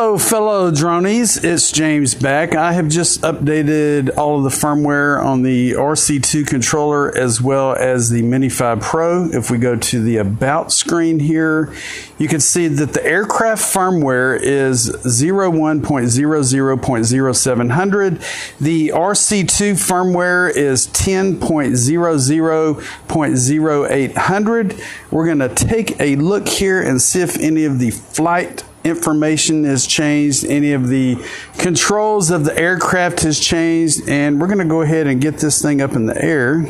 Hello fellow dronies, it's James back. I have just updated all of the firmware on the RC2 controller as well as the Mini 5 Pro. If we go to the About screen here, you can see that the aircraft firmware is 01.00.0700. The RC2 firmware is 10.00.0800. We're going to take a look here and see if any of the flight information has changed, any of the controls of the aircraft has changed, and we're going to go ahead and get this thing up in the air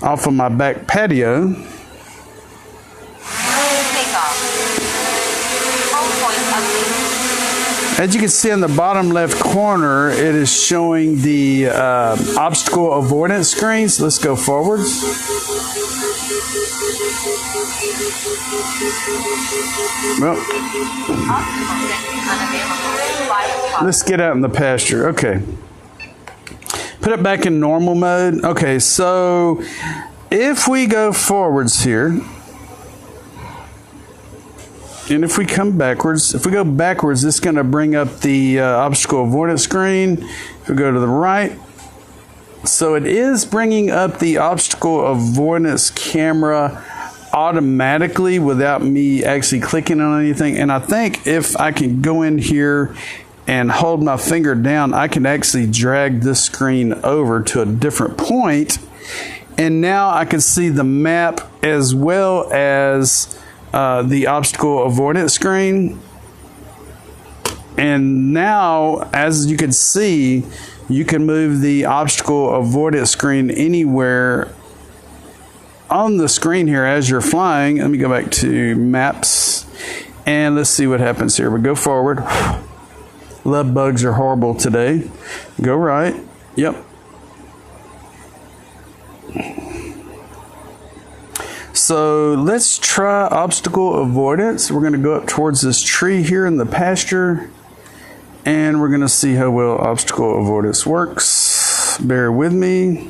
off of my back patio. As you can see in the bottom left corner, it is showing the obstacle avoidance screen. So let's go forwards. Well, let's get out in the pasture. Okay. Put it back in normal mode. Okay, so if we go forwards here, and if we come backwards, if we go backwards, it's going to bring up the obstacle avoidance screen. If we go to the right, so it is bringing up the obstacle avoidance camera automatically without me actually clicking on anything. And I think if I can go in here and hold my finger down, I can actually drag this screen over to a different point. And now I can see the map as well as the obstacle avoidance screen. And now, as you can see, you can move the obstacle avoidance screen anywhere on the screen here as you're flying. Let me go back to maps and let's see what happens here. We go forward. Love bugs are horrible today. Go right. Yep. So let's try obstacle avoidance. We're going to go up towards this tree here in the pasture and we're going to see how well obstacle avoidance works. Bear with me.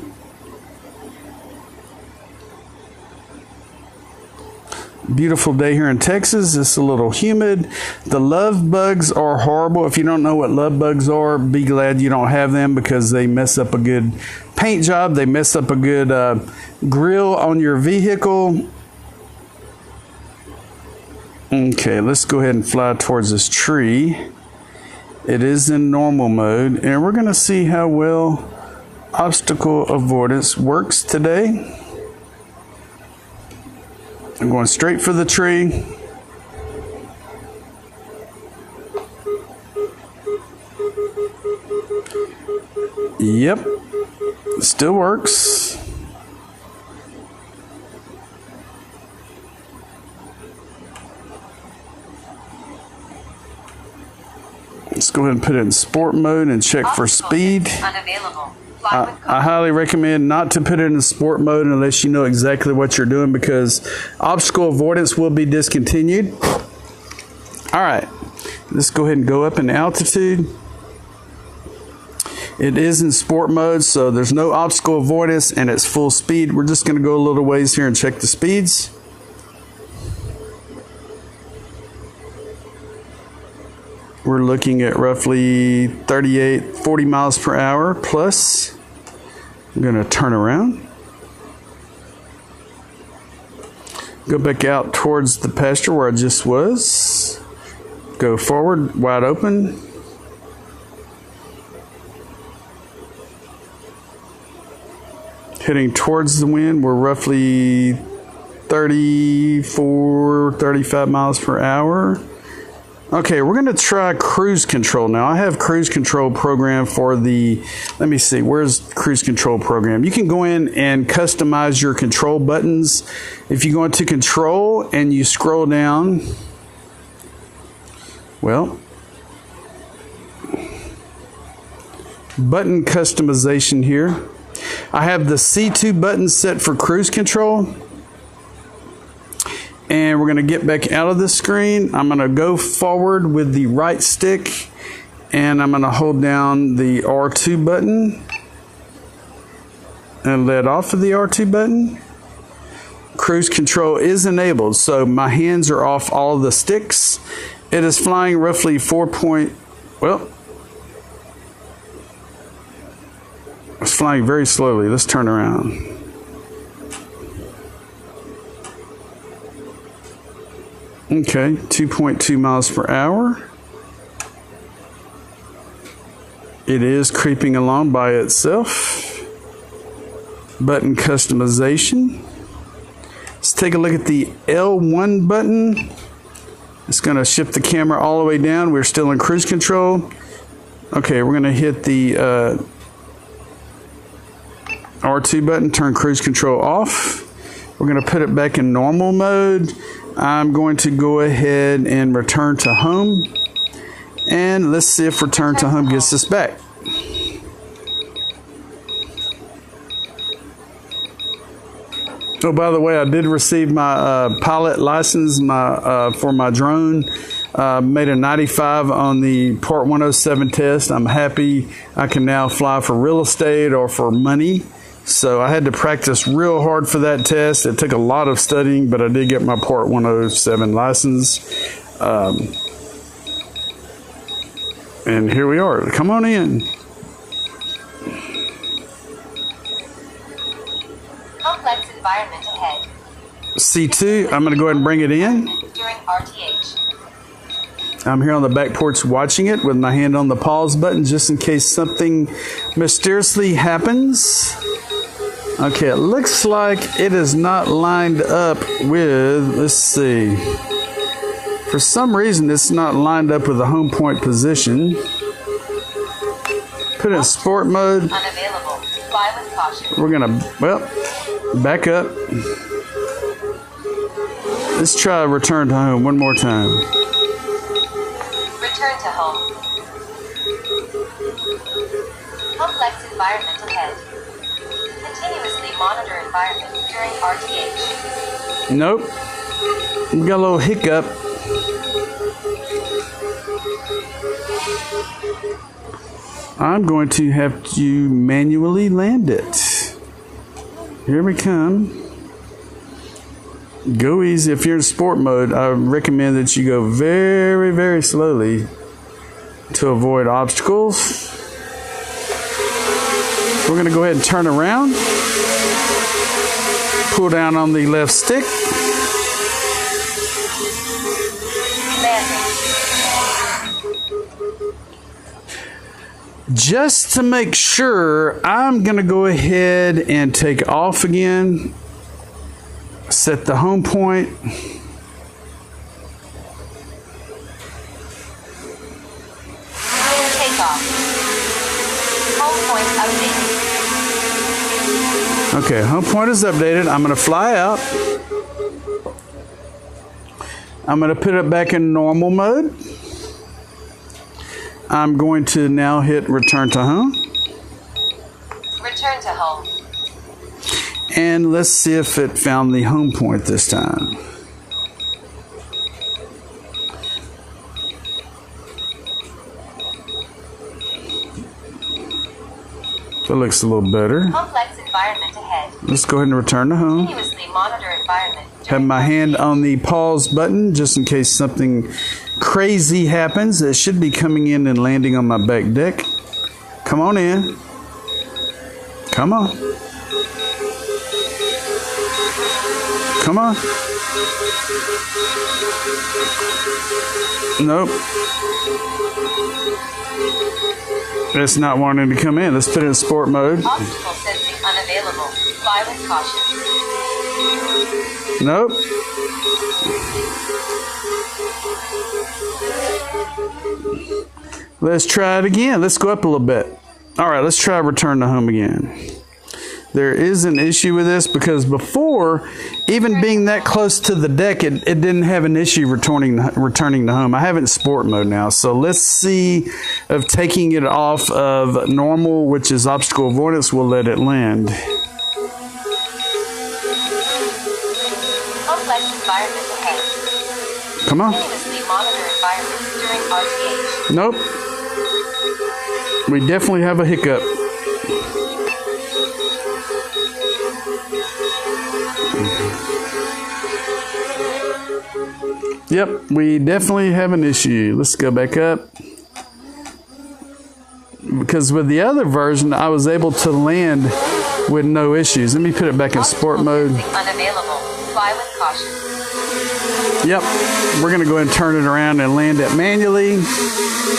Beautiful day here in Texas. It's a little humid. The love bugs are horrible. If you don't know what love bugs are, be glad you don't have them because they mess up a good paint job. They mess up a good grill on your vehicle. Okay, let's go ahead and fly towards this tree. It is in normal mode, and we're going to see how well obstacle avoidance works today. I'm going straight for the tree. Yep, it still works. Let's go ahead and put it in sport mode and check for speed. Unavailable. I highly recommend not to put it in sport mode unless you know exactly what you're doing because obstacle avoidance will be discontinued. All right, let's go ahead and go up in altitude. It is in sport mode, so there's no obstacle avoidance and it's full speed. We're just going to go a little ways here and check the speeds. We're looking at roughly 40 miles per hour plus. I'm going to turn around. Go back out towards the pasture where I just was. Go forward, wide open. Heading towards the wind, we're roughly 35 miles per hour. Okay, we're going to try cruise control now. I have cruise control program for the, let me see, where's cruise control program? You can go in and customize your control buttons. If you go into control and you scroll down, well, button customization here. I have the C2 button set for cruise control. And we're going to get back out of the screen. I'm going to go forward with the right stick and I'm going to hold down the R2 button and let off of the R2 button. Cruise control is enabled, so my hands are off all of the sticks It is flying roughly 4 point, well, it's flying very slowly. Let's turn around. Okay, 2.2 miles per hour. It is creeping along by itself. Button customization. Let's take a look at the L1 button. It's going to shift the camera all the way down. We're still in cruise control. Okay, we're going to hit the R2 button, turn cruise control off. We're going to put it back in normal mode. I'm going to go ahead and return to home. And let's see if return to home gets us back. Oh, by the way, I did receive my pilot license for my drone. Made a 95 on the Part 107 test. I'm happy I can now fly for real estate or for money. So I had to practice real hard for that test. It took a lot of studying, but I did get my Part 107 license. And here we are. Come on in. Complex environment ahead. C2, I'm going to go ahead and bring it in. During RTH. I'm here on the back porch watching it with my hand on the pause button just in case something mysteriously happens. Okay, it looks like it is not lined up with, let's see. For some reason, it's not lined up with the home point position. Put it in sport mode. Unavailable. Fly with caution. We're gonna, well, back up. Let's try return to home one more time. Return to home. Complex environment ahead. Continuously monitor environment during RTH. Nope. We got a little hiccup. I'm going to have to manually land it. Here we come. Go easy. If you're in sport mode, I recommend that you go very, very slowly to avoid obstacles. We're going to go ahead and turn around. Pull down on the left stick. Just to make sure, I'm going to go ahead and take off again. Set the home point. Take off. Home point updated. Okay, home point is updated. I'm going to fly out. I'm going to put it back in normal mode. I'm going to now hit return to home. Return to home. And let's see if it found the home point this time. That looks a little better. Complex environment ahead. Let's go ahead and return to home. Continuously monitor environment. Have my hand on the pause button just in case something crazy happens. It should be coming in and landing on my back deck. Come on in. Come on. Come on. Nope. It's not wanting to come in. Let's put it in sport mode. Obstacle sensing unavailable. Fly with caution. Nope. Let's try it again. Let's go up a little bit. All right, let's try return to home again. There is an issue with this because before, even being that close to the deck, it didn't have an issue returning to home. I have it in sport mode now. So let's see if taking it off of normal, which is obstacle avoidance, will let it land. Complex environment ahead. Come on. Continuously monitor environment during RTH. Nope. We definitely have a hiccup. Yep, we definitely have an issue. Let's go back up. Because with the other version, I was able to land with no issues. Let me put it back in sport mode. Unavailable. Fly with caution. Yep, we're going to go ahead and turn it around and land it manually.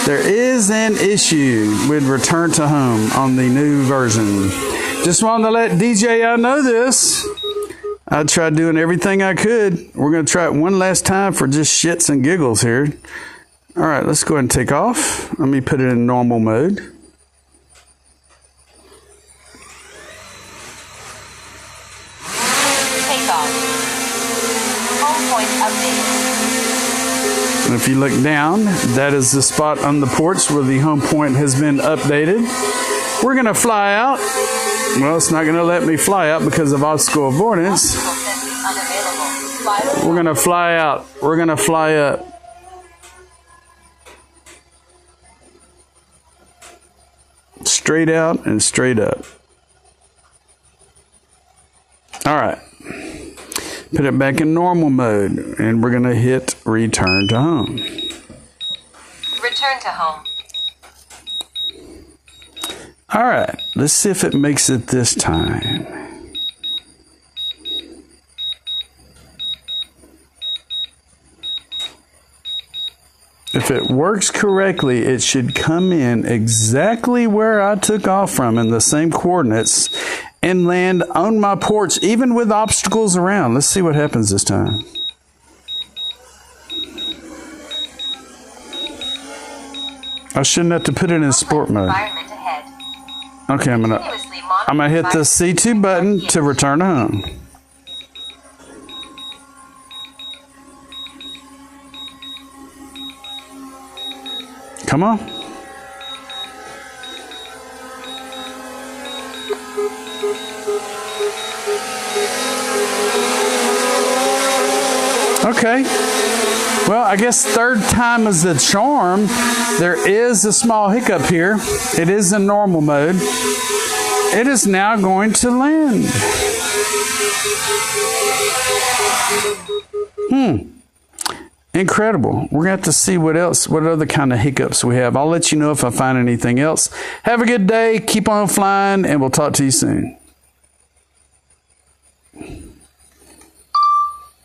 There is an issue with return to home on the new version. Just wanted to let DJI know this. I tried doing everything I could. We're going to try it one last time for just shits and giggles here. All right, let's go ahead and take off. Let me put it in normal mode. Take off. Home point updated. And if you look down, that is the spot on the porch where the home point has been updated. We're going to fly out. Well, it's not going to let me fly out because of obstacle avoidance. We're going to fly out. We're going to fly up. Straight out and straight up. All right. Put it back in normal mode, and we're going to hit return to home. Return to home. All right. Let's see if it makes it this time. If it works correctly, it should come in exactly where I took off from in the same coordinates and land on my porch, even with obstacles around. Let's see what happens this time. I shouldn't have to put it in sport mode. Okay, I'm gonna hit the C2 button to return to home. Come on. Okay. Well, I guess third time is the charm. There is a small hiccup here. It is in normal mode. It is now going to land. Incredible. We're going to have to see what other kind of hiccups we have. I'll let you know if I find anything else. Have a good day. Keep on flying, and we'll talk to you soon.